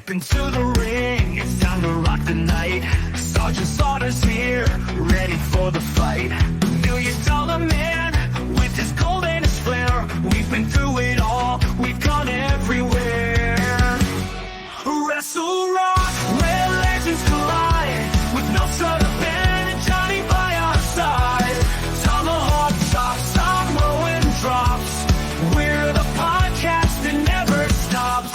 Step into the ring, it's time to rock the night. Sergeant Slaughter's here, ready for the fight. $1 million man with his gold and his flair. We've been through it all, we've gone everywhere. Wrestle Rock, where legends collide, with no sort of band and Johnny by our side. Tomahawk chops, Samoan drops. We're the podcast that never stops.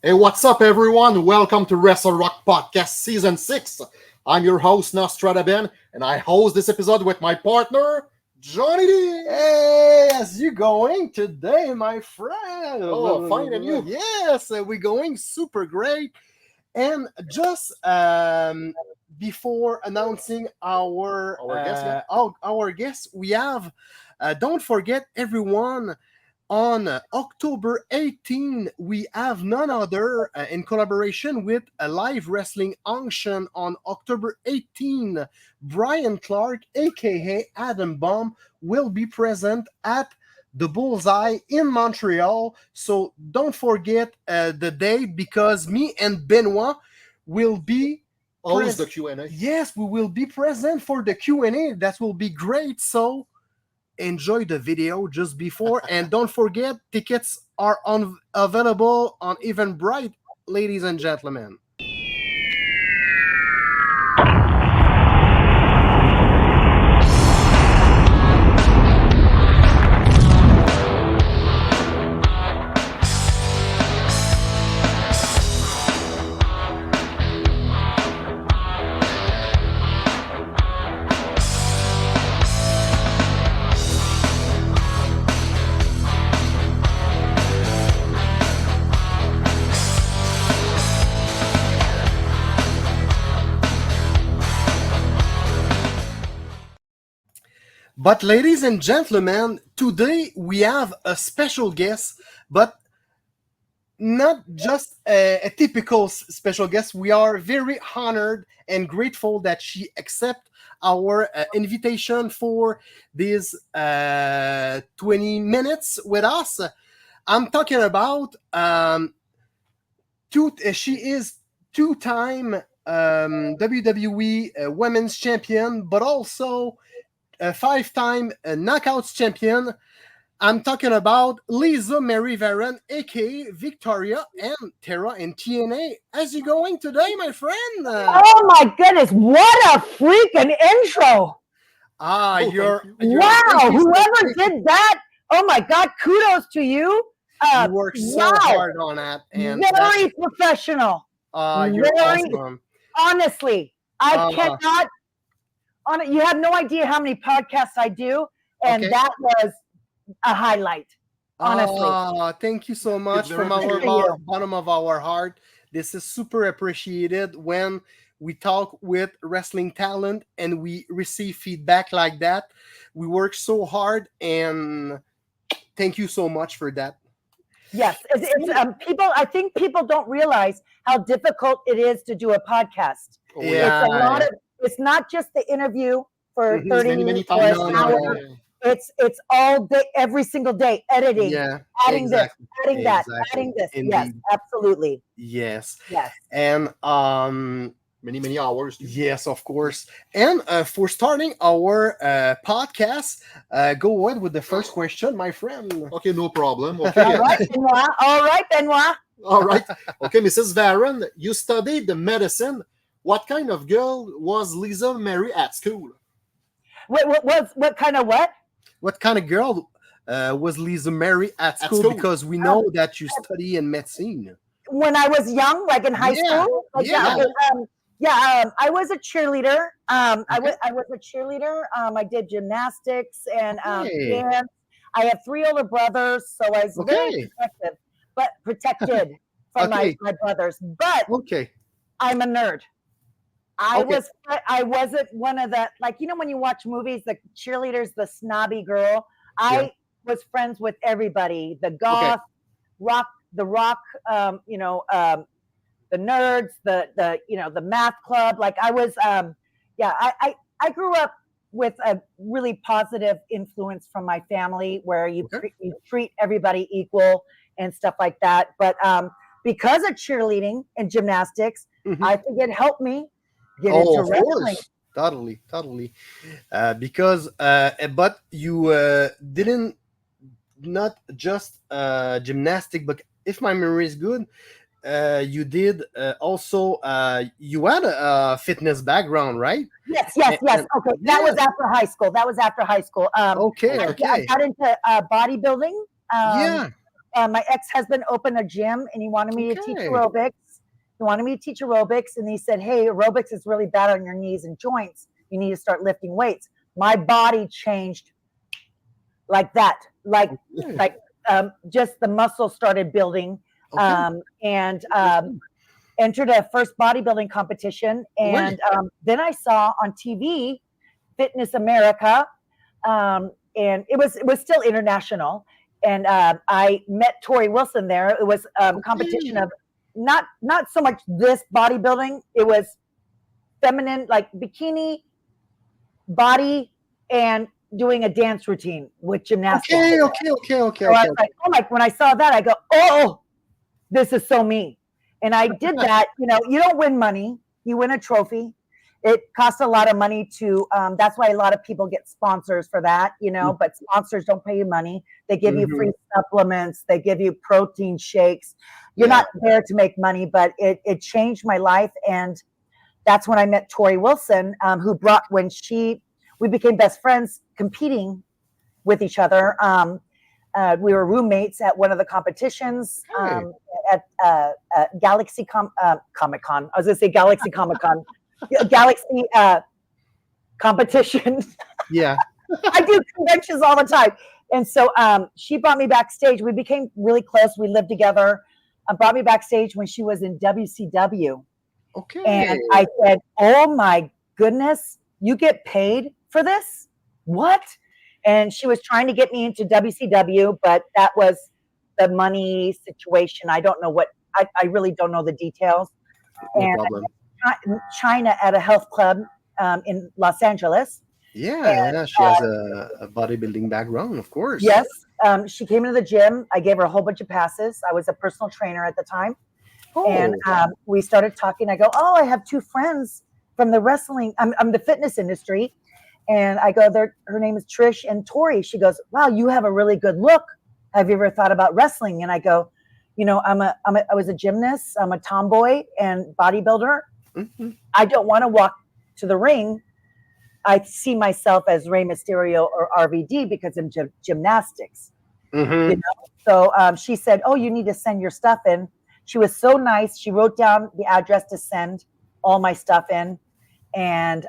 Hey, what's up, everyone? Welcome to Wrestle Rock Podcast Season 6. I'm your host, Nostradaben, and I host this episode with my partner, Johnny D. Hey, how's you going today, my friend? Oh, fine, and you? Yes, we're going super great. And just before announcing our guest, we have, don't forget, everyone, on October 18, we have none other in collaboration with a live wrestling auction on October 18. Brian Clark, aka Adam Bomb, will be present at the Bullseye in Montreal. So don't forget the date, because me and Benoit will be Always the Q&A. Yes, we will be present for the Q&A. That will be great. So enjoy the video just before, and don't forget, tickets are available on Eventbrite, ladies and gentlemen. But ladies and gentlemen, today we have a special guest, but not just a typical special guest. We are very honored and grateful that she accepted our invitation for these 20 minutes with us. I'm talking about she is two-time WWE Women's Champion, but also a 5-time Knockouts champion. I'm talking about Lisa Marie Varon, aka Victoria and Torrie and TNA. How's you going today, my friend? Oh my goodness, what a freaking intro! You're wow, whoever did that, oh my God, kudos to you. You worked so hard on that. And very professional. You're awesome. Honestly, I cannot. You have no idea how many podcasts I do, and that was a highlight. Honestly, thank you so much from our bottom of our heart. This is super appreciated when we talk with wrestling talent and we receive feedback like that. We work so hard, and thank you so much for that. Yes, it's people. I think people don't realize how difficult it is to do a podcast. Yeah, it's a lot of. It's not just the interview for 30 minutes or an hour. It's all day, every single day, editing, adding this, adding that, adding this. Indeed. Yes, absolutely. Yes. And many hours. Yes, of course. And for starting our podcast, go ahead with the first question, my friend. Okay, no problem. Okay. All right, Benoit. All right. Okay, Mrs. Varon, you studied the medicine. What kind of girl was Lisa Marie at school? What kind of what? What kind of girl was Lisa Marie at school? Because we know that you study in medicine. When I was young, like in high school? I was a cheerleader. I was a cheerleader. I did gymnastics and dance. I have 3 older brothers, so I was very protected from my brothers. But I'm a nerd. I wasn't one of the, like, when you watch movies, the cheerleaders, the snobby girl. I was friends with everybody, the goth, rock, the nerds, the math club. Like I was, I grew up with a really positive influence from my family, where you treat everybody equal and stuff like that. But because of cheerleading and gymnastics, I think it helped me get into wrestling. Course. Totally. Because, but you didn't not just gymnastic, but if my memory is good, you did also you had a fitness background, right? Yes. Okay, that was after high school. I got into bodybuilding. My ex-husband opened a gym, and he wanted me to teach aerobics. And he said, "Hey, aerobics is really bad on your knees and joints. You need to start lifting weights." My body changed like that, just the muscle started building. And entered a first bodybuilding competition, and then I saw on TV Fitness America, and it was still international, and I met Torrie Wilson there. It was a competition of not so much this bodybuilding, it was feminine, like bikini body and doing a dance routine with gymnastics. Okay. So I was like, when I saw that, I go, oh, this is so me. And I did that. You don't win money, you win a trophy. It costs a lot of money to, that's why a lot of people get sponsors for that, but sponsors don't pay you money. They give you free supplements. They give you protein shakes. You're not there to make money, but it changed my life. And that's when I met Torrie Wilson, we became best friends competing with each other. We were roommates at one of the competitions at Galaxy Comic Con. I was going to say Galaxy Comic Con. Galaxy competition. Yeah. I do conventions all the time. And so she brought me backstage. We became really close. We lived together. Brought me backstage when she was in WCW. Okay. And I said, oh my goodness, you get paid for this? What? And she was trying to get me into WCW, but that was the money situation. I don't know I really don't know the details. No problem. China at a health club in Los Angeles. Yeah, she has a bodybuilding background, of course. Yes. She came into the gym. I gave her a whole bunch of passes. I was a personal trainer at the time. And we started talking. I go, oh, I have two friends from the wrestling. I'm the fitness industry. And I go, her name is Trish and Torrie. She goes, wow, you have a really good look. Have you ever thought about wrestling? And I go, I was a gymnast. I'm a tomboy and bodybuilder. Mm-hmm. I don't want to walk to the ring. I see myself as Rey Mysterio or RVD because of gymnastics. Mm-hmm. So she said, oh, you need to send your stuff in. She was so nice. She wrote down the address to send all my stuff in, and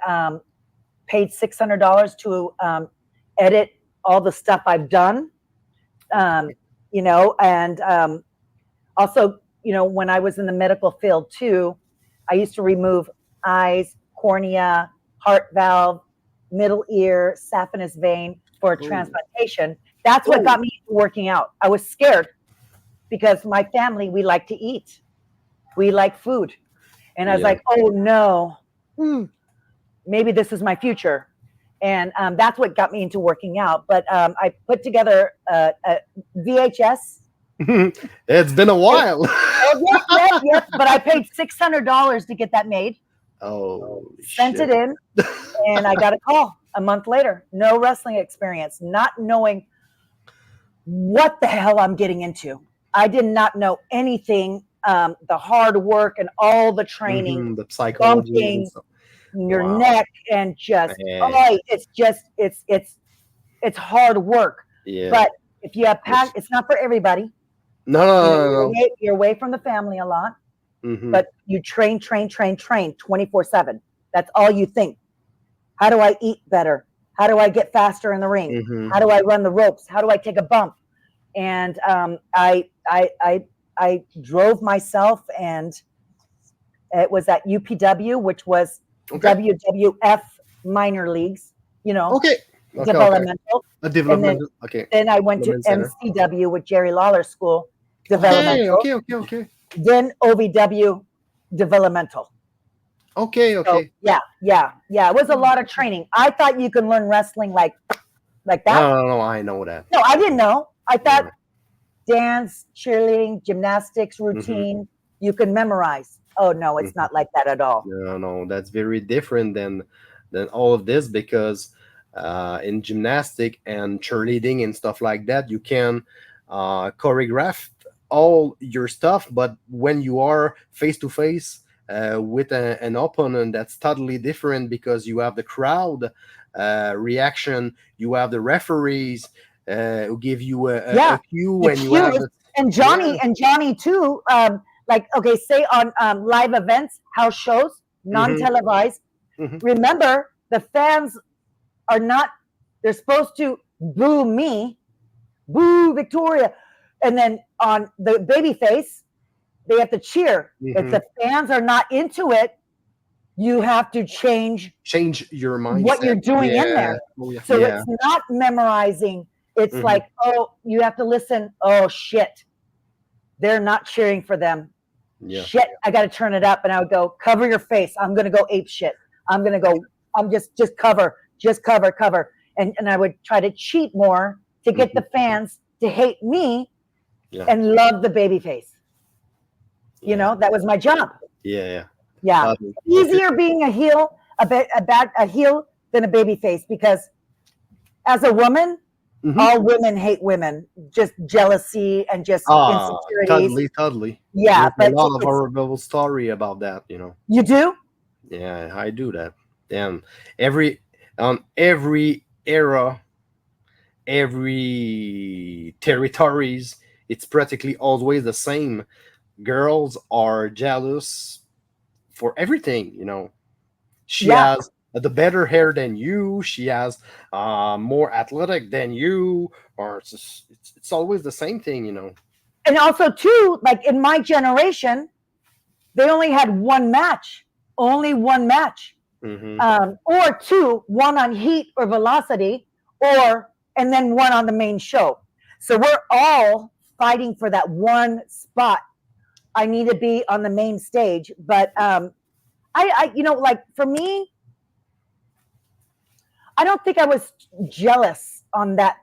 paid $600 to edit all the stuff I've done. And also, when I was in the medical field too, I used to remove eyes, cornea, heart valve, middle ear, saphenous vein for transplantation. That's what got me working out. I was scared because my family, we like to eat. We like food. And I was like, oh no, maybe this is my future. And that's what got me into working out. But I put together a VHS. It's been a while. Yes. But I paid $600 to get that made. Sent it in, and I got a call a month later. No wrestling experience, not knowing what the hell I'm getting into. I did not know anything. The hard work and all the training, the psychology, bumping your neck, and it's hard work. Yeah. But if you have passion, it's not for everybody. No. You're away from the family a lot. Mm-hmm. But you train 24/7. That's all you think. How do I eat better? How do I get faster in the ring? Mm-hmm. How do I run the ropes? How do I take a bump? And I drove myself, and it was at UPW, which was WWF minor leagues, developmental. Developmental. Then I went to MCW with Jerry Lawler School, developmental. Okay. Then OVW developmental. Okay. So, yeah. It was a lot of training. I thought you can learn wrestling like that. No, I know that. No, I didn't know. I thought dance, cheerleading, gymnastics, routine, you can memorize. Oh no, it's not like that at all. No, that's very different than all of this, because in gymnastic and cheerleading and stuff like that, you can choreograph all your stuff, but when you are face to face with an opponent, that's totally different, because you have the crowd reaction, you have the referees who give you a cue, and you have and Johnny too. Like, okay, say on live events, house shows, non-televised. Remember, the fans are not, they're supposed to boo me, boo Victoria. And then on the baby face, they have to cheer. If the fans are not into it, you have to change your mindset, what you're doing in there. So it's not memorizing. It's like, oh, you have to listen. Oh, shit. They're not cheering for them. Shit, I got to turn it up. And I would go, cover your face. I'm going to go ape shit. I'm just cover. And I would try to cheat more to get the fans to hate me and love the baby face. You know, that was my job. Yeah. Easier being a heel, a heel than a baby face, because as a woman, all women hate women, just jealousy and just insecurities. Totally. Yeah, there's a lot of horrible story about that, you know. You do? Yeah, I do that. And every era, every territories, it's practically always the same. Girls are jealous for everything, you know. She has the better hair than you. She has more athletic than you, or it's always the same thing, you know. And also, too, like in my generation, they only had one match, or two, one on heat or velocity, and then one on the main show. So we're all fighting for that one spot. I need to be on the main stage, but I you know, like for me, I don't think I was jealous on that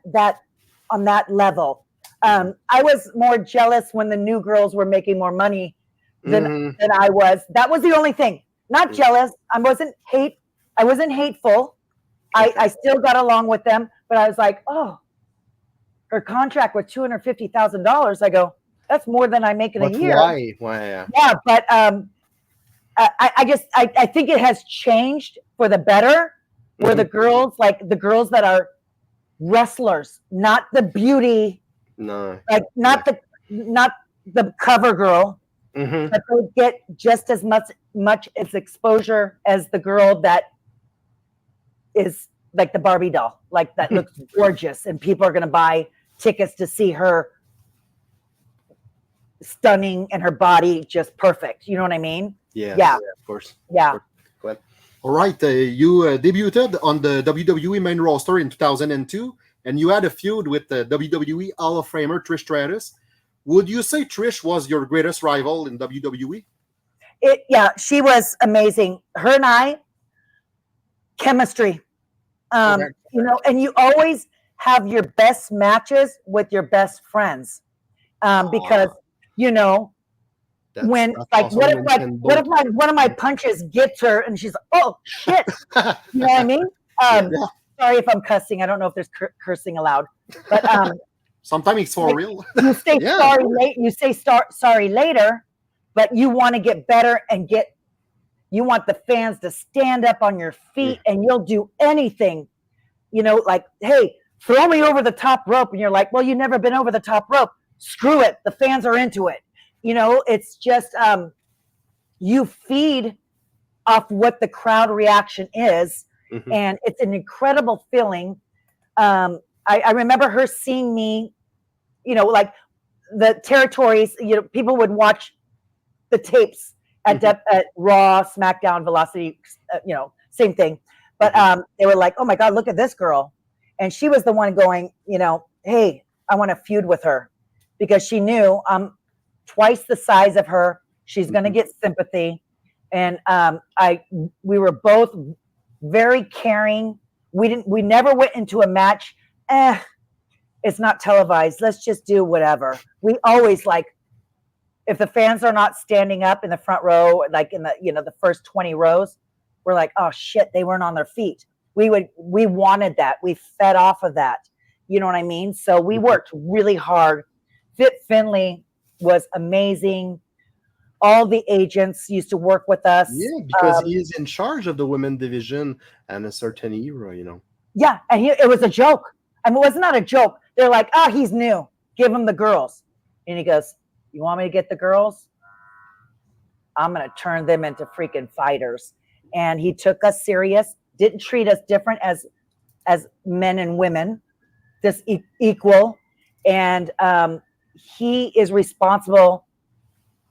level. I was more jealous when the new girls were making more money than I was. That was the only thing. Not jealous. I wasn't hateful. I still got along with them, but I was like, oh, her contract was $250,000. I go, that's more than I make in a year. Why? Yeah, but I think it has changed for the better. Where the girls that are wrestlers, not the beauty, like not the cover girl, but they get just as much as exposure as the girl that is like the Barbie doll, like that looks gorgeous, and people are going to buy tickets to see her stunning and her body just perfect. You know what I mean? Yeah, of course. Yeah. Go ahead. All right, you debuted on the WWE main roster in 2002, and you had a feud with the WWE Hall of Famer Trish Stratus. Would you say Trish was your greatest rival in WWE? She was amazing. Her and I, chemistry. You know, and you always have your best matches with your best friends, because you know. When like what if one of my punches gets her and she's like, oh shit, you know what I mean? Sorry if I'm cussing. I don't know if there's cursing allowed, but sometimes it's for real. You say sorry late. You say sorry later, but you want to get better and you want the fans to stand up on your feet, and you'll do anything. You know, like, hey, throw me over the top rope, and you're like, well, you've never been over the top rope. Screw it. The fans are into it. You know, it's just you feed off what the crowd reaction is, and it's an incredible feeling. I remember her seeing me, you know, like the territories. You know, people would watch the tapes at Raw, SmackDown, Velocity. You know, same thing. But they were like, "Oh my God, look at this girl," and she was the one going, you know, "Hey, I want to feud with her," because she knew twice the size of her. She's going to get sympathy. and we were both very caring. We never went into a match. It's not televised. Let's just do whatever. We always if the fans are not standing up in the front row, like in the first 20 rows, we're like, oh shit, they weren't on their feet. We wanted that. We fed off of that. You know what I mean? So we worked really hard. Fit Finley was amazing. All the agents used to work with us. Yeah, because he is in charge of the women division and a certain era, Yeah, and it was a joke. I mean, it was not a joke. They're like, oh, he's new. Give him the girls. And he goes, you want me to get the girls? I'm going to turn them into freaking fighters. And he took us serious, didn't treat us different as men and women, just equal. And he is responsible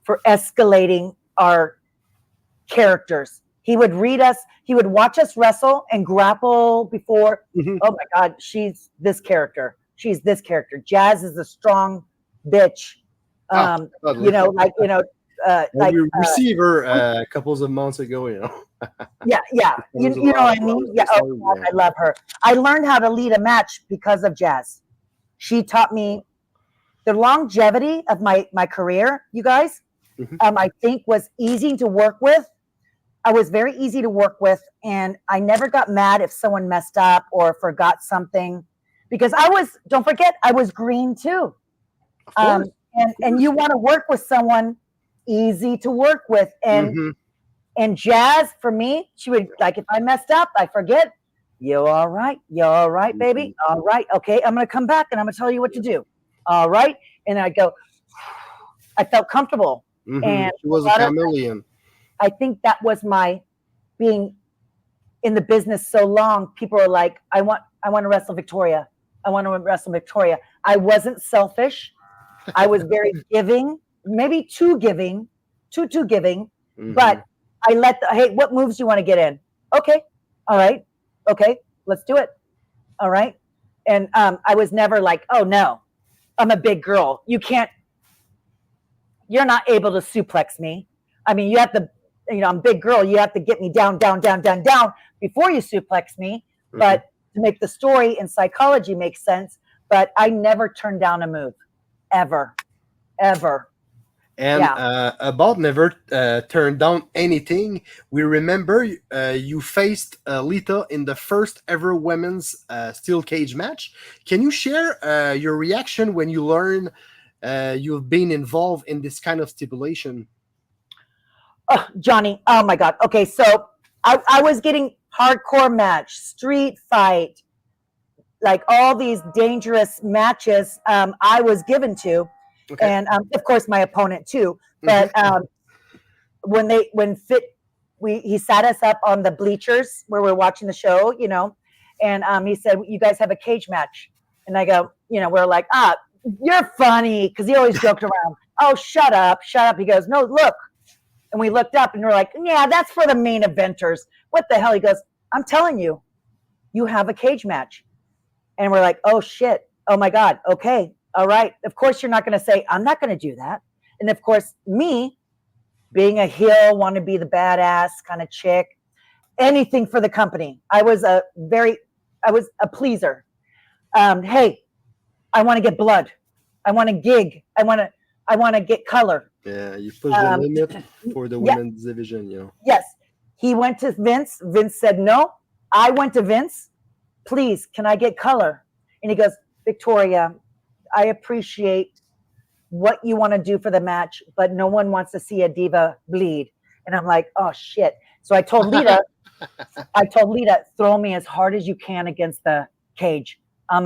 for escalating our characters. He would read us. He would watch us wrestle and grapple before. Oh my God, she's this character. She's this character. Jazz is a strong bitch. We received her a couple of months ago, Yeah. You know what I mean? Yeah. Oh God, I love her. I learned how to lead a match because of Jazz. She taught me the longevity of my career, you guys. I think was easy to work with. I was very easy to work with, and I never got mad if someone messed up or forgot something, because don't forget, I was green too. And you want to work with someone easy to work with. And Jazz, for me, she would, like, if I messed up, I forget. You all right? You all right, baby? All right. Okay, I'm going to come back and I'm going to tell you what to do. All right. And I go, I felt comfortable. And she was a chameleon. I think that was my being in the business so long. People are like, I want to wrestle Victoria. I want to wrestle Victoria. I wasn't selfish. I was very giving, maybe too giving, but I hey, what moves do you want to get in? Okay. All right. Okay. Let's do it. All right. And I was never like, oh no, I'm a big girl. You're not able to suplex me. I mean, you have to, I'm a big girl. You have to get me down before you suplex me. But to make the story and psychology make sense, but I never turned down a move. Ever. And about never turned down anything, we remember you faced Lita in the first ever women's steel cage match. Can you share your reaction when you learn you've been involved in this kind of stipulation? Oh, Johnny, oh my God. Okay, so I was getting hardcore match, street fight, like all these dangerous matches I was given to. Okay. And of course my opponent too. But he sat us up on the bleachers where we're watching the show, and he said, you guys have a cage match. And I go, we're like, you're funny, because he always joked around. Oh, shut up. He goes, no, look. And we looked up and we're like, yeah, that's for the main eventers. What the hell? He goes, I'm telling you, you have a cage match. And we're like, oh shit. Oh my God. Okay. All right. Of course, you're not going to say, I'm not going to do that. And of course, me being a heel, want to be the badass kind of chick, anything for the company. I was a pleaser. Hey, I want to get blood. I want to gig. I want to get color. Yeah, you push the limit for the women's division, Yes. He went to Vince. Vince said no. I went to Vince. Please, can I get color? And he goes, Victoria, I appreciate what you want to do for the match, but no one wants to see a diva bleed. And I'm like, oh shit. So I told Lita, throw me as hard as you can against the cage. I'm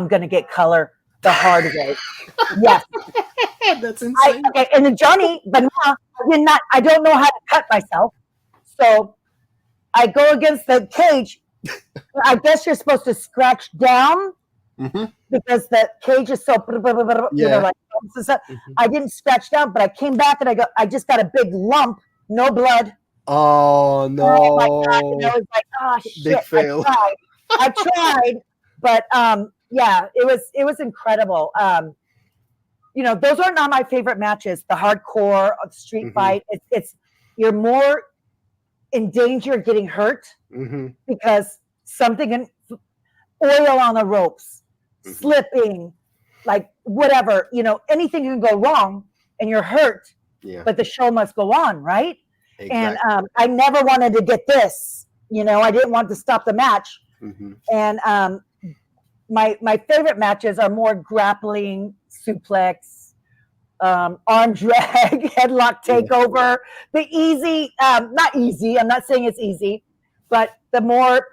gonna get color the hard way. Yes. That's insane. Okay, and then Johnny, but now I don't know how to cut myself. So I go against the cage. I guess you're supposed to scratch down because the cage is so, I didn't scratch down, but I came back and I just got a big lump, no blood. Oh no. Oh my God. And I was like, oh shit. Big fail. I tried, but it was incredible. Those are not my favorite matches. The hardcore street fight. You're more in danger of getting hurt Mm-hmm. because something oil on the ropes, Mm-hmm. slipping, like whatever, anything can go wrong and you're hurt, but the show must go on, right? Exactly. And I never wanted to get this, I didn't want to stop the match. Mm-hmm. And my favorite matches are more grappling, suplex, arm drag, headlock takeover, the easy, not easy, I'm not saying it's easy, but the more,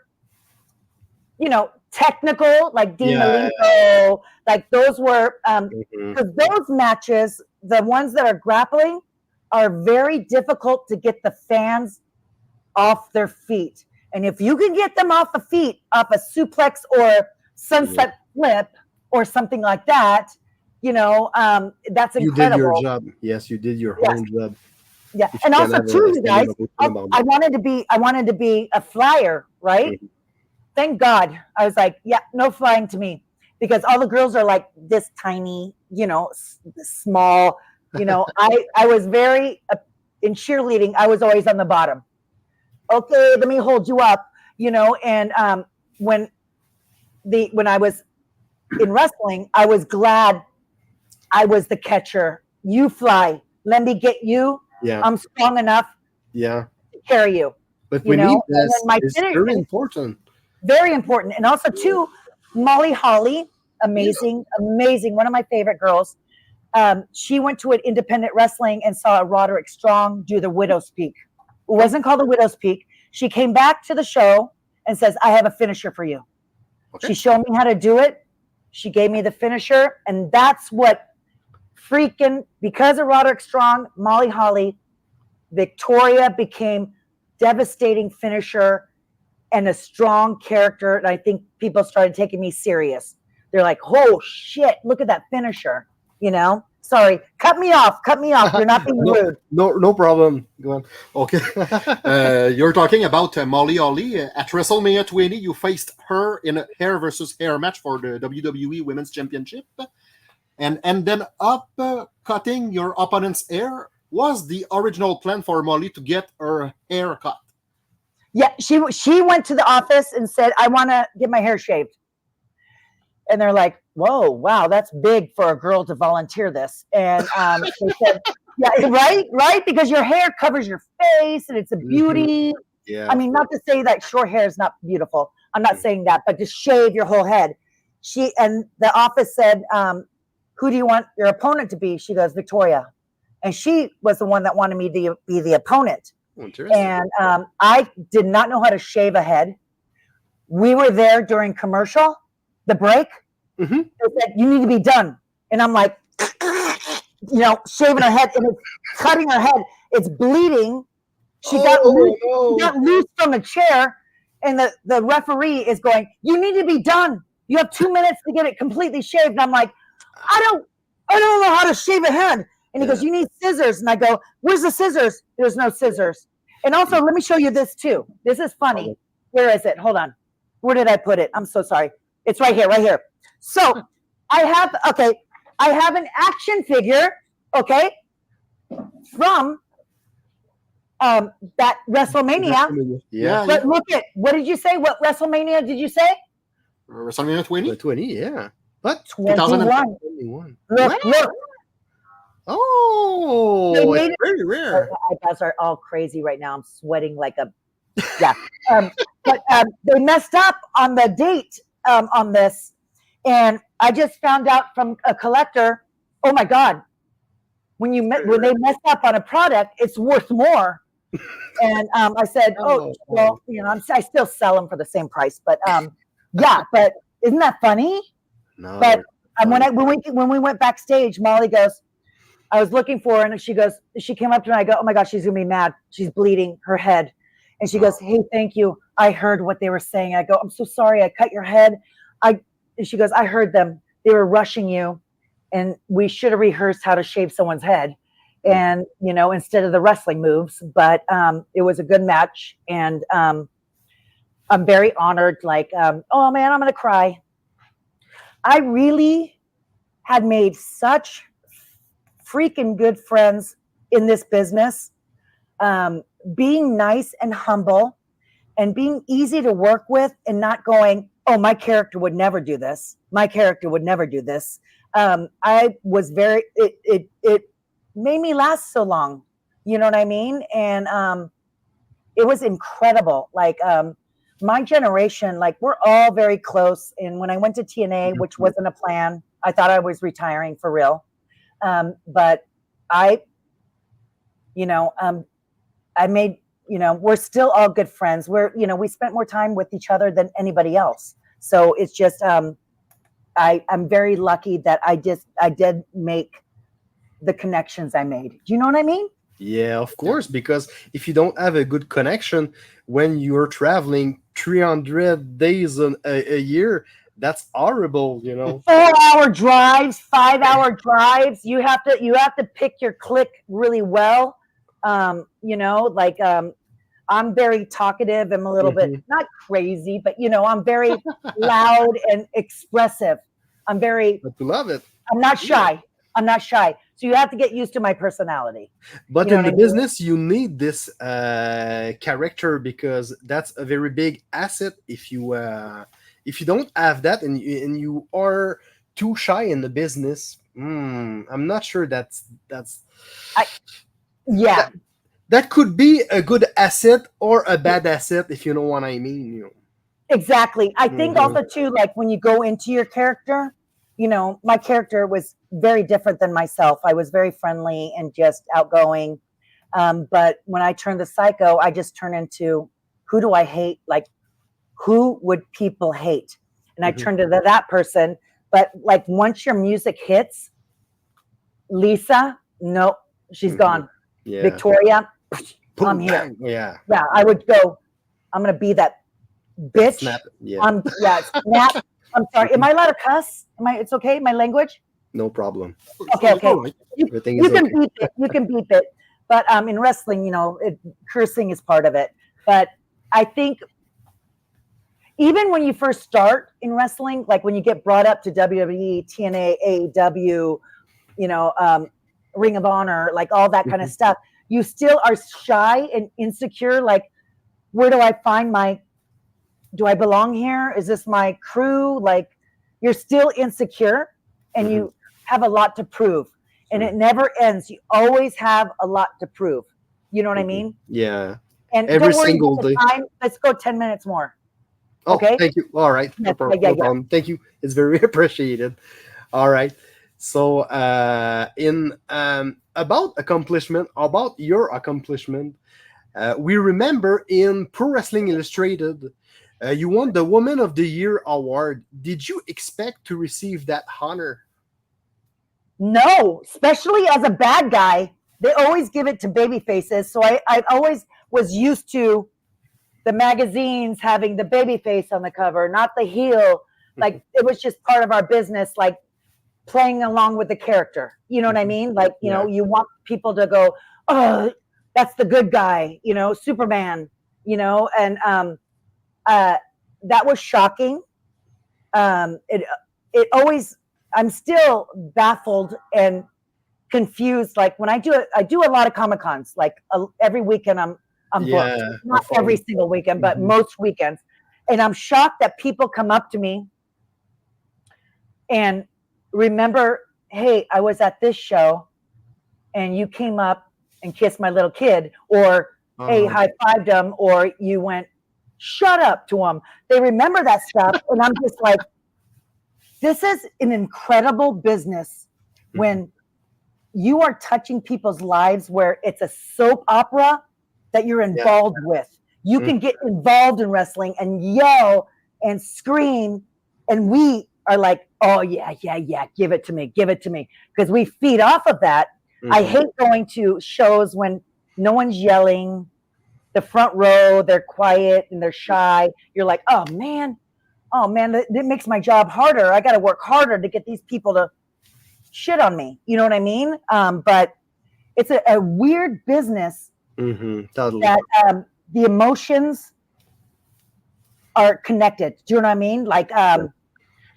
technical, like Dean Malenko, like those were, because those matches, the ones that are grappling, are very difficult to get the fans off their feet. And if you can get them off the feet, off a suplex or sunset flip or something like that, that's incredible. You did your job. Yes, you did your whole job. Yeah, and also too, you guys, I wanted to be a flyer, right? Mm-hmm. Thank God. I was like, yeah, no flying to me, because all the girls are like this tiny, small, I was very, in cheerleading, I was always on the bottom. Okay, let me hold you up, and when I was in wrestling, I was glad I was the catcher. You fly. Let me get you. Yeah. I'm strong enough to carry you. But we need this. It's very important. Very important. And also, too, Molly Holly, amazing, amazing. One of my favorite girls. She went to an independent wrestling and saw Roderick Strong do the Widow's Peak. It wasn't called the Widow's Peak. She came back to the show and says, I have a finisher for you. Okay. She showed me how to do it. She gave me the finisher. And that's what because of Roderick Strong, Molly Holly, Victoria became devastating finisher and a strong character. And I think people started taking me serious. They're like, oh, shit, look at that finisher. Sorry, cut me off. You're not being rude. No problem. Go on. Okay. You're talking about Molly Holly. At WrestleMania 20, you faced her in a hair versus hair match for the WWE Women's Championship. And then cutting your opponent's hair was the original plan for Molly to get her hair cut. Yeah, she went to the office and said, I want to get my hair shaved. And they're like, whoa, wow, that's big for a girl to volunteer this. And they said, yeah, right? Because your hair covers your face and it's a beauty. Mm-hmm. Yeah. I mean, not to say that short hair is not beautiful. I'm not saying that, but just shave your whole head. And the office said, who do you want your opponent to be? She goes, Victoria. And she was the one that wanted me to be the opponent. And I did not know how to shave a head. We were there during the break. Mm-hmm. They said, you need to be done. And I'm like, shaving her head, and it's cutting her head. It's bleeding. She got loose from a chair, and the referee is going, you need to be done. You have 2 minutes to get it completely shaved. And I'm like, I don't know how to shave a head. And he goes, you need scissors. And I go, where's the scissors? There's no scissors. And also, let me show you this too. This is funny. Where is it? Hold on. Where did I put it? I'm so sorry. It's right here. So I have an action figure, from that WrestleMania. Yeah. But look at, what did you say? What WrestleMania did you say? WrestleMania 20? 20, yeah. What? 2021. Look. Oh, it's very rare. My eyebrows are all crazy right now. I'm sweating like a, but they messed up on the date on this. And I just found out from a collector, oh my God, when they mess up on a product, it's worth more. And I said, well, I still sell them for the same price, but but isn't that funny? No. But when we went backstage, Molly goes, I was looking for her, and she came up to me, and I go, oh my gosh, she's gonna be mad. She's bleeding her head. And she goes, hey, thank you. I heard what they were saying. I go, I'm so sorry, I cut your head. And she goes, I heard them. They were rushing you, and we should have rehearsed how to shave someone's head, and instead of the wrestling moves. But it was a good match, and I'm very honored. Oh man, I'm gonna cry. I really had made such freaking good friends in this business. being nice and humble and being easy to work with and not going, oh, my character would never do this. My character would never do this. I was very, it made me last so long. You know what I mean? And it was incredible. Like my generation, like we're all very close. And when I went to TNA, which wasn't a plan, I thought I was retiring for real. But I made, we're still all good friends. We spent more time with each other than anybody else. So it's just, I'm very lucky that I did make the connections I made. Do you know what I mean? Yeah, of course, because if you don't have a good connection when you're traveling 300 days a year, that's horrible, 4-hour drives, 5-hour drives. You have to pick your clique really well. I'm very talkative. I'm a little bit not crazy, but I'm very loud and expressive. But you love it. I'm not shy. I'm not shy. So you have to get used to my personality. But in the business, you need this character because that's a very big asset. If you don't have that and you are too shy in the business, I'm not sure that could be a good asset or a bad asset, if you know what I mean. Exactly. I think also too, like when you go into your character, my character was very different than myself. I was very friendly and just outgoing. But when I turned the psycho, I just turned into, who do I hate? Like, who would people hate? And I turned into that person. But like once your music hits, Lisa, no, she's gone. Yeah. Victoria, I'm here. Yeah. Yeah, I would go, I'm going to be that bitch. Snap. Yeah. Snap. I'm sorry. Am I allowed to cuss? It's okay? My language? No problem. Okay. You can okay. beep it. You can beep it. But in wrestling, cursing is part of it. But I think even when you first start in wrestling, like when you get brought up to WWE, TNA, AEW, Ring of Honor, like all that kind of stuff, you still are shy and insecure. Like, where do I find do I belong here? Is this my crew? Like, you're still insecure and you have a lot to prove. And it never ends. You always have a lot to prove. You know what I mean? Yeah. And every don't worry single about the day. time. Let's go 10 minutes more. Oh, okay. Thank you. All right. No problem. Thank you. It's very appreciated. All right. So about your accomplishment, we remember in Pro Wrestling Illustrated, you won the Woman of the Year award. Did you expect to receive that honor? No, especially as a bad guy. They always give it to baby faces. So I always was used to the magazines having the baby face on the cover, not the heel. Like, it was just part of our business, like playing along with the character. You know what I mean? Like, you know, you want people to go, oh, that's the good guy, Superman, and that was shocking. It always, I'm still baffled and confused. Like when I do a lot of Comic-Cons, like every weekend I'm booked. Not every single weekend, but most weekends. And I'm shocked that people come up to me and remember, hey, I was at this show and you came up and kissed my little kid, or hey, high-fived him, or you went, shut up to him. They remember that stuff. And I'm just like, this is an incredible business when you are touching people's lives where it's a soap opera that you're involved with. You can get involved in wrestling and yell and scream. And we are like, oh, yeah, give it to me. Because we feed off of that. I hate going to shows when no one's yelling. The front row, they're quiet and they're shy. You're like, oh man, that makes my job harder. I got to work harder to get these people to shit on me. You know what I mean? But it's a weird business totally. that the emotions are connected. Do you know what I mean? Like Vince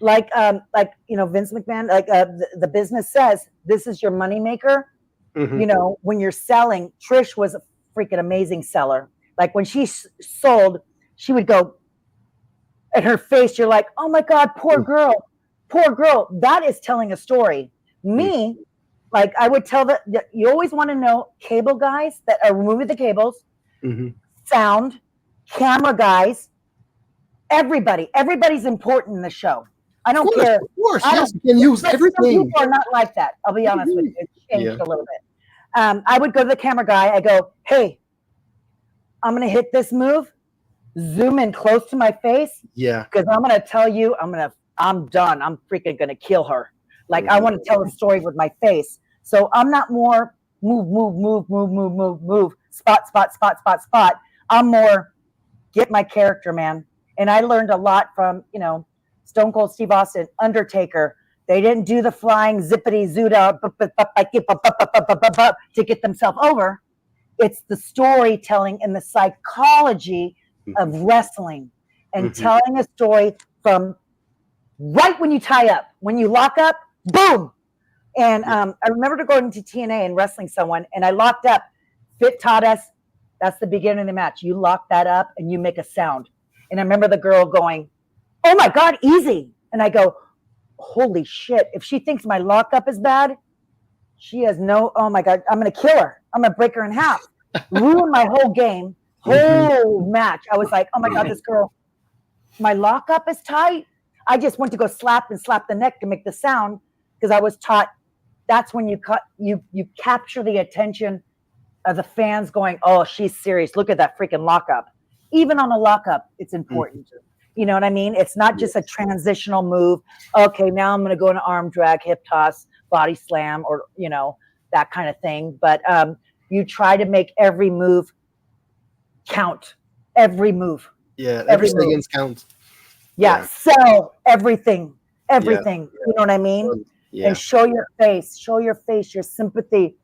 McMahon, like the business says, this is your moneymaker. When you're selling, Trish was freaking amazing seller. Like when she sold, she would go, at her face, you're like, oh my God, poor girl. That is telling a story. Me, like I would tell that you always want to know cable guys that are removing the cables, sound, camera guys, everybody's important in the show. I don't care. Of course, yes, you can use everything. Some people are not like that. I'll be honest with you. It's changed a little bit. I would go to the camera guy. I go, hey, I'm going to hit this move. Zoom in close to my face. Yeah. Because I'm going to tell you, I'm done. I'm freaking going to kill her. Like, I want to tell a story with my face. So I'm not more move, spot. I'm more get my character, man. And I learned a lot from, Stone Cold Steve Austin, Undertaker. They didn't do the flying zippity zooda to get themselves over. It's the storytelling and the psychology of wrestling and telling a story from right when you tie up, when you lock up, boom. And I remember going to TNA and wrestling someone, and I locked up. Fit taught us, that's the beginning of the match. You lock that up and you make a sound. And I remember the girl going, oh my God, easy. And I go, holy shit. If she thinks my lockup is bad, she has oh my God, I'm going to kill her. I'm going to break her in half. Ruin my whole game, whole match. I was like, oh my God, this girl, my lockup is tight. I just went to go slap the neck to make the sound because I was taught that's when you capture the attention of the fans going, oh, she's serious. Look at that freaking lockup. Even on a lockup, it's important. You know what I mean? It's not just a transitional move. Okay, now I'm going to go into arm drag, hip toss, body slam, or, that kind of thing. But you try to make every move count. Every move. Yeah, every second counts. Yeah, sell everything. You know what I mean? Yeah. And show your face, your sympathy,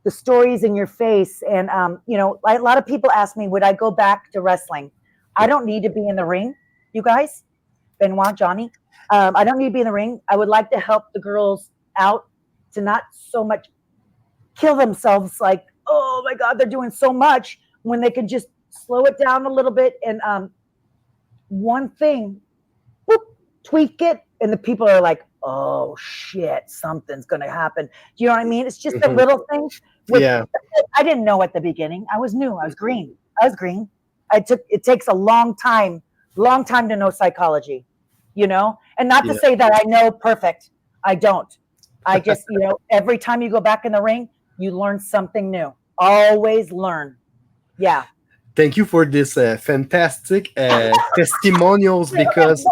the stories in your face. And, a lot of people ask me, would I go back to wrestling? I don't need to be in the ring, you guys, Benoit, Johnny. I don't need to be in the ring. I would like to help the girls out to not so much kill themselves like, oh my God, they're doing so much when they can just slow it down a little bit. And one thing, whoop, tweak it. And the people are like, oh shit, something's going to happen. Do you know what I mean? It's just the little things. I didn't know at the beginning. I was new. I was green. It takes a long time to know psychology, and not to say that I know perfect. I don't. I just, every time you go back in the ring, you learn something new. Always learn. Yeah. Thank you for this fantastic testimonials because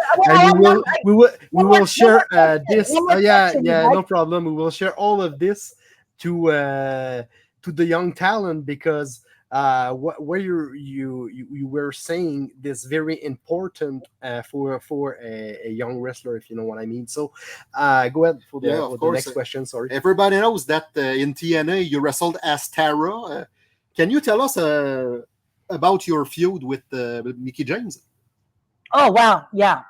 we will share this. No problem. We will share all of this to the young talent because where you were saying this very important for a young wrestler, if you know what I mean. So go ahead for the next question. Sorry. Everybody knows that in TNA you wrestled as Tara. Can you tell us about your feud with Mickie James? Oh wow, yeah.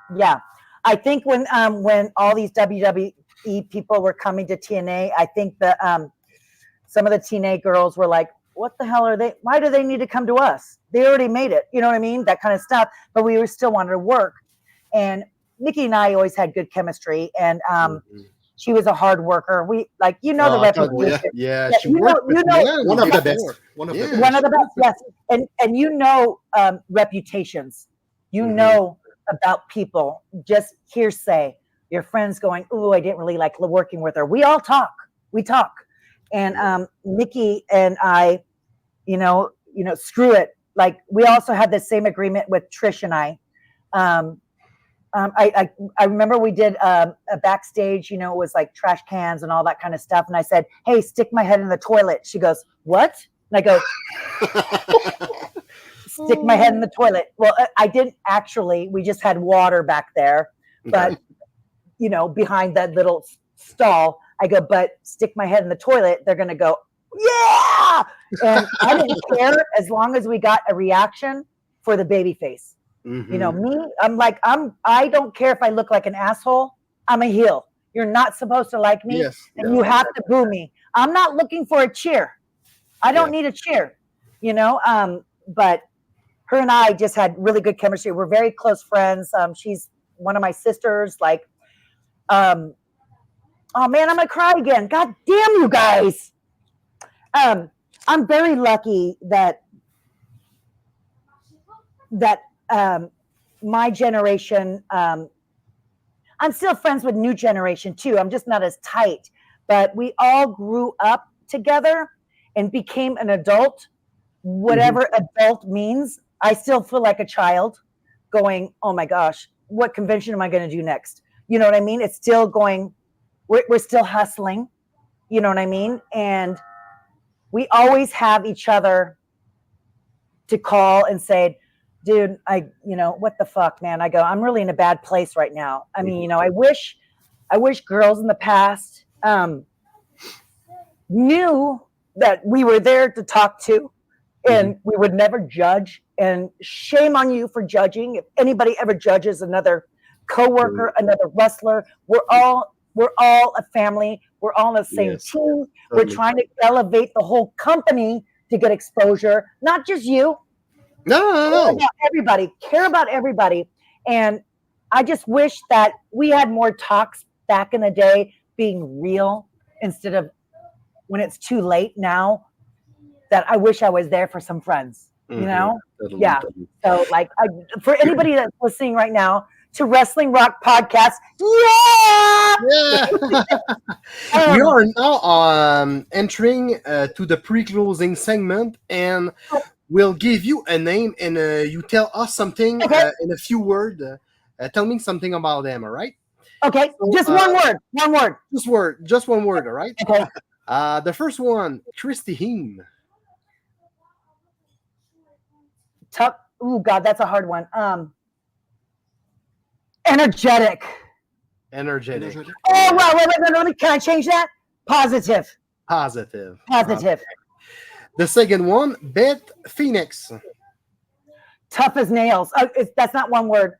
I think when all these WWE people were coming to TNA, I think that some of the TNA girls were like, what the hell are they? Why do they need to come to us? They already made it. You know what I mean? That kind of stuff. But we still wanted to work. And Mickie and I always had good chemistry. And she was a hard worker. We the reputation. She worked one of the best. One of the best, yes. And reputations. You know about people. Just hearsay. Your friends going, ooh, I didn't really like working with her. We all talk. We talk. And Mickie and I, screw it. Like we also had the same agreement with Trish and I. I remember we did a backstage, it was like trash cans and all that kind of stuff. And I said, hey, stick my head in the toilet. She goes, what? And I go, stick my head in the toilet. Well, I didn't actually. We just had water back there. But, behind that little stall, I go, but stick my head in the toilet. They're going to go, yeah. And I didn't care as long as we got a reaction for the baby face. Me, I'm like, I don't care if I look like an asshole. I'm a heel. You're not supposed to like me. And you have to boo me. I'm not looking for a cheer. I don't need a cheer. But her and I just had really good chemistry. We're very close friends. She's one of my sisters. Like, oh man, I'm gonna cry again. God damn you guys. I'm very lucky that my generation, I'm still friends with new generation too. I'm just not as tight, but we all grew up together and became an adult, whatever adult means. I still feel like a child going, oh my gosh, what convention am I going to do next? You know what I mean? It's still going, we're still hustling, you know what I mean? And we always have each other to call and say, dude, what the fuck, man? I go, I'm really in a bad place right now. I mean, I wish girls in the past knew that we were there to talk to and we would never judge. And shame on you for judging. If anybody ever judges another coworker, another wrestler, we're all a family. We're all on the same team. We're trying to elevate the whole company to get exposure, not just you. No. Everybody. Care about everybody. And I just wish that we had more talks back in the day being real instead of when it's too late now, that I wish I was there for some friends, Totally. So like for anybody that's listening right now to Wrestling Rock Podcast, we are now entering to the pre-closing segment, and we'll give you a name and you tell us something in a few words. Tell me something about them, all right? Okay, so, just one word. Just one word, all right? Okay. The first one, Christy Heen. Tough. Oh God, that's a hard one. Energetic. Oh, wait. Can I change that? Positive. Okay. The second one, Beth Phoenix. Tough as nails. That's not one word.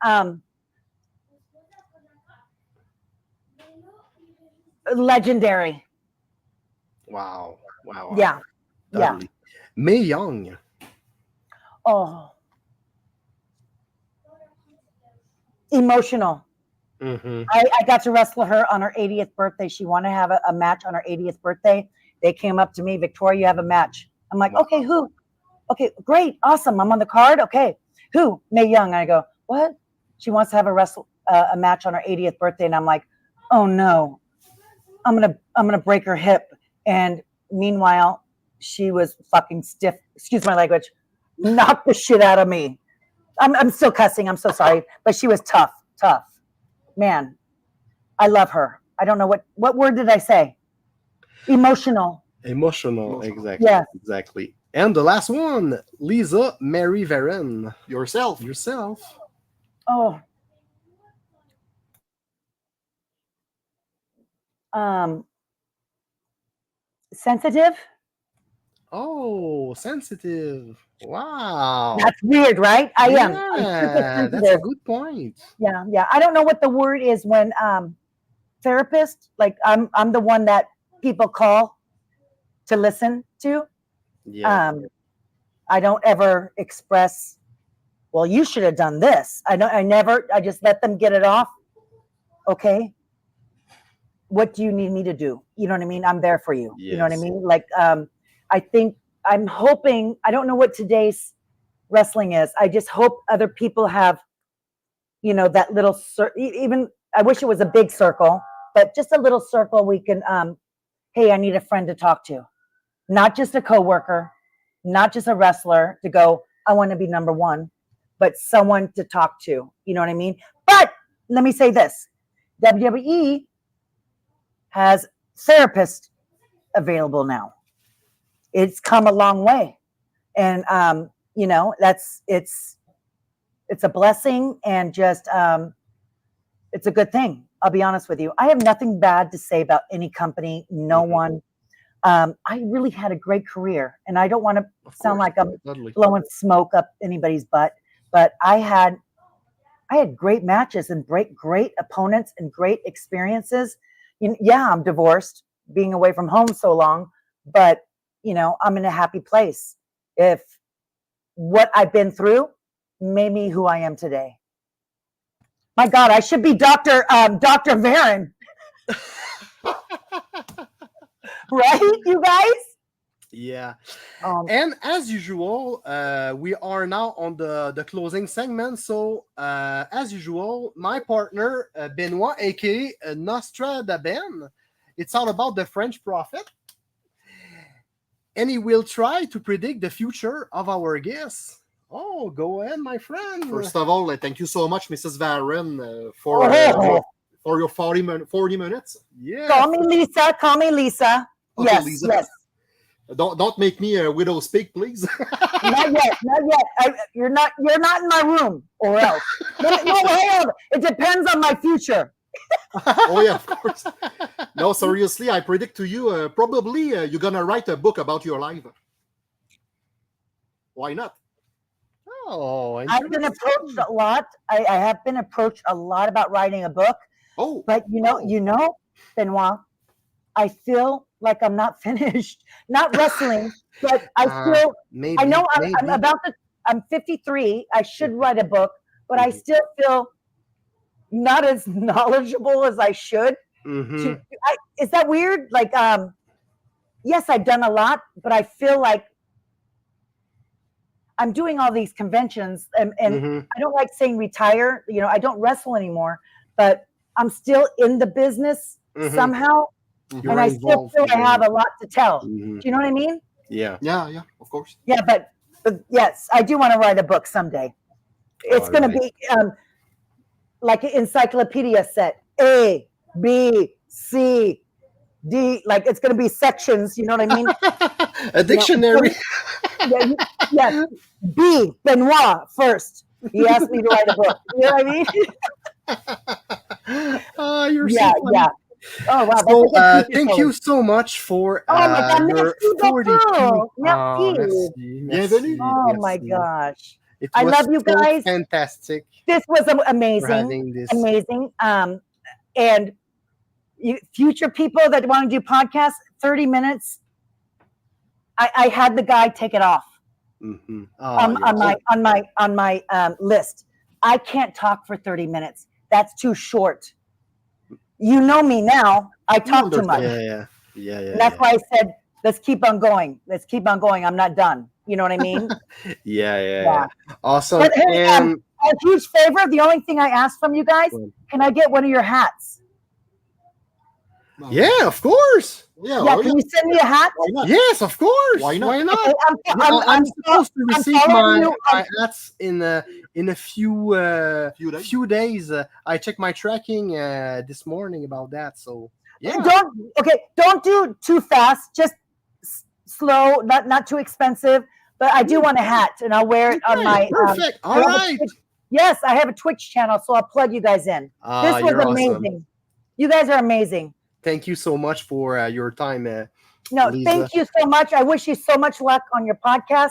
Legendary. Wow. Yeah. Totally. Yeah. Mae Young. Oh. Emotional. I got to wrestle her on her 80th birthday. She wanted to have a match on her 80th birthday. They came up to me, Victoria, you have a match. I'm like, okay, who? Okay, great, awesome. I'm on the card. Okay, who? Mae Young. And I go, what? She wants to have a match on her 80th birthday, and I'm like, oh no, I'm gonna break her hip. And meanwhile, she was fucking stiff. Excuse my language. Knocked the shit out of me. I'm still cussing. I'm so sorry, but she was tough. Man, I love her. I don't know what word did I say? Emotional, exactly. Yeah. Exactly. And the last one, Lisa Marie Varon. Yourself. Oh. Sensitive. Oh, sensitive. Wow. That's weird, right? I am. Yeah, that's a good point. Yeah. I don't know what the word is when therapist, like I'm the one that people call to listen to. Yeah. I don't ever express, well, you should have done this. I just let them get it off. Okay. What do you need me to do? You know what I mean? I'm there for you. Yes. You know what I mean? Like, I'm hoping, I don't know what today's wrestling is. I just hope other people have, that little, even, I wish it was a big circle, but just a little circle we can, hey, I need a friend to talk to. Not just a coworker, not just a wrestler to go, I want to be number one, but someone to talk to. You know what I mean? But let me say this. WWE has therapists available now. It's come a long way. And, it's a blessing and just, it's a good thing. I'll be honest with you. I have nothing bad to say about any company, no one. I really had a great career, and I don't want to sound like I'm blowing smoke up anybody's butt, but I had great matches and great opponents and great experiences. Yeah, I'm divorced, being away from home so long, but I'm in a happy place. If what I've been through made me who I am today. My God, I should be Dr. Varon. Right, you guys? Yeah. And as usual, we are now on the closing segment. So, as usual, my partner, Benoit, aka Nostradaben, it's all about the French prophet. And he will try to predict the future of our guests. Oh, go ahead, my friend. First of all, thank you so much, Mrs. Varon, for your 40 minutes. Yeah. Call me Lisa. Call me Lisa. Okay, yes, Lisa. yes. Don't make me a widow speak, please. Not yet. You're not in my room, or else. No, hold on. It depends on my future. Oh yeah, of course. No, seriously, I predict to you, probably you're gonna write a book about your life. Why not? Oh, I've been approached a lot. I have been approached a lot about writing a book. Oh, but you know, Benoit, I feel like I'm not finished. Not wrestling, but I feel. Maybe, I know I'm about to. I'm 53. I should write a book, but I still feel not as knowledgeable as I should. Is that weird? Like, yes, I've done a lot, but I feel like I'm doing all these conventions, and I don't like saying retire. You know, I don't wrestle anymore, but I'm still in the business somehow, and I still feel I have a lot to tell. Do you know what I mean? Yeah, of course. Yeah, but yes, I do want to write a book someday. It's going to be like an encyclopedia set, A, B, C, D. Like it's going to be sections. You know what I mean? A dictionary. Yes. B, Benoit first. He asked me to write a book. You know what I mean? Oh, you're so funny. Yeah. Oh wow! So, thank you so much for your 42. Bienvenue. Oh my gosh! I love you guys. Fantastic. This was amazing. Amazing. And future people that want to do podcasts, 30 minutes. I had the guy take it off on my list. I can't talk for 30 minutes. That's too short. You know me now. I talk too much. Yeah. That's why I said, let's keep on going. I'm not done. You know what I mean? Yeah. Awesome. But, hey, a huge favor. The only thing I ask from you guys, can I get one of your hats? Yeah, of course. Yeah, can you send me a hat? Yes, of course. Why not? Okay, I'm supposed to receive my hats in a few days. I checked my tracking this morning about that. So yeah. Don't do too fast. Just slow, not too expensive. But I do want a hat, and I'll wear it on my. Perfect. All right. Yes, I have a Twitch channel, so I'll plug you guys in. This was amazing. Awesome. You guys are amazing. Thank you so much for your time. Lisa. Thank you so much. I wish you so much luck on your podcast.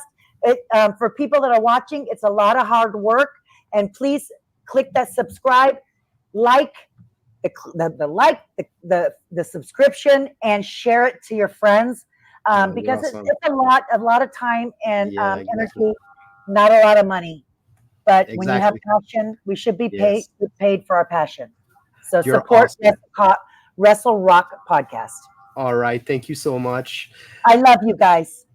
For people that are watching, it's a lot of hard work. And please click that subscribe, like the subscription, and share it to your friends. Because awesome. It's a lot of time and energy, not a lot of money. But when you have passion, we should be paid for our passion. So support Wrestle Rock Podcast. All right. Thank you so much. I love you guys.